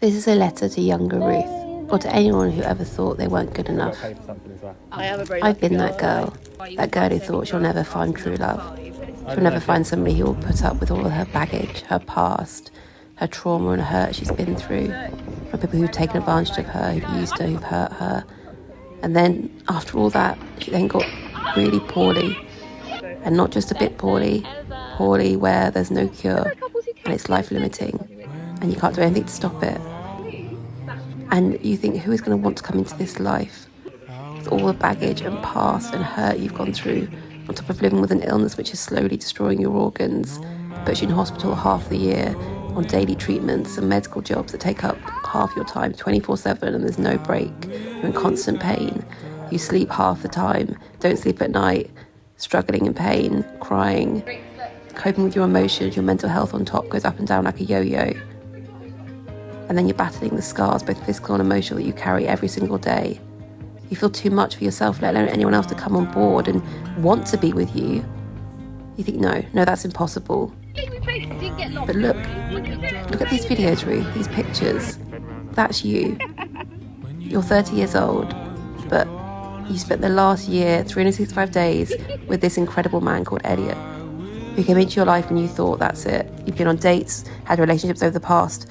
This is a letter to younger Ruth, or to anyone who ever thought they weren't good enough. I've been that girl who thought she'll never find true love. She'll never find somebody who will put up with all of her baggage, her past, her trauma and hurt she's been through, from people who've taken advantage of her, who've used her, who've hurt her. And then, after all that, she then got really poorly. And not just a bit poorly where there's no cure, and it's life-limiting, and you can't do anything to stop it. And you think, who is going to want to come into this life with all the baggage and past and hurt you've gone through, on top of living with an illness which is slowly destroying your organs, puts you in hospital half the year, on daily treatments and medical jobs that take up half your time, 24/7, and there's no break. You're in constant pain. You sleep half the time, don't sleep at night, struggling in pain, crying, coping with your emotions, your mental health on top goes up and down like a yo-yo. And then you're battling the scars, both physical and emotional, that you carry every single day. You feel too much for yourself, let alone anyone else to come on board and want to be with you. You think, no, that's impossible. But look at these videos, Ruth, these pictures. That's you. You're 30 years old, but you spent the last year, 365 days, with this incredible man called Elliot, who came into your life and you thought, that's it. You've been on dates, had relationships over the past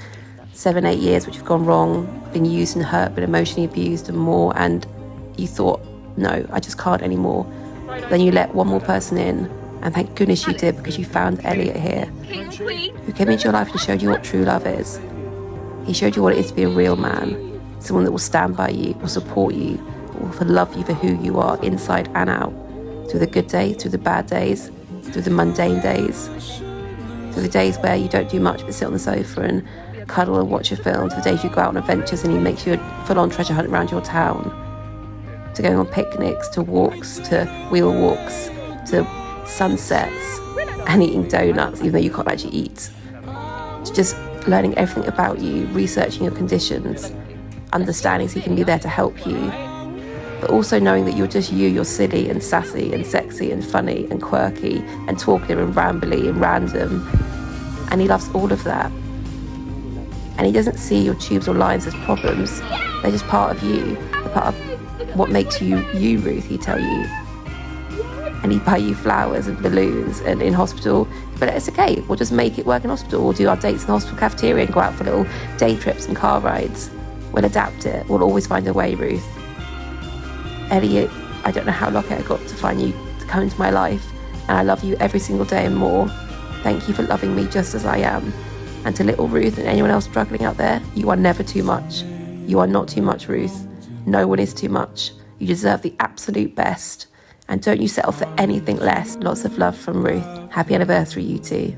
7-8 years which have gone wrong, been used and hurt, been emotionally abused and more, and you thought, no, I just can't anymore. Then you let one more person in, and thank goodness you did, because you found Elliot here, who came into your life and showed you what true love is. He showed you what it is to be a real man, someone that will stand by you, will support you, will love you for who you are, inside and out, through the good days, through the bad days, through the mundane days, through the days where you don't do much but sit on the sofa and cuddle and watch a film, to the days you go out on adventures and he makes you a full-on treasure hunt around your town, to going on picnics, to walks, to wheel walks, to sunsets and eating donuts even though you can't actually eat, to just learning everything about you, researching your conditions, understanding so he can be there to help you, but also knowing that you're just you, you're silly and sassy and sexy and funny and quirky and talkative and rambly and random, and he loves all of that. And he doesn't see your tubes or lines as problems. They're just part of you. They're part of what makes you you, Ruth, he'd tell you. And he'd buy you flowers and balloons, and in hospital, but it's okay, we'll just make it work in hospital. We'll do our dates in the hospital cafeteria and go out for little day trips and car rides. We'll adapt it. We'll always find a way, Ruth. Elliot, I don't know how lucky I got to find you to come into my life, and I love you every single day and more. Thank you for loving me just as I am. And to little Ruth and anyone else struggling out there, you are never too much. You are not too much, Ruth. No one is too much. You deserve the absolute best. And don't you settle for anything less. Lots of love from Ruth. Happy anniversary, you two.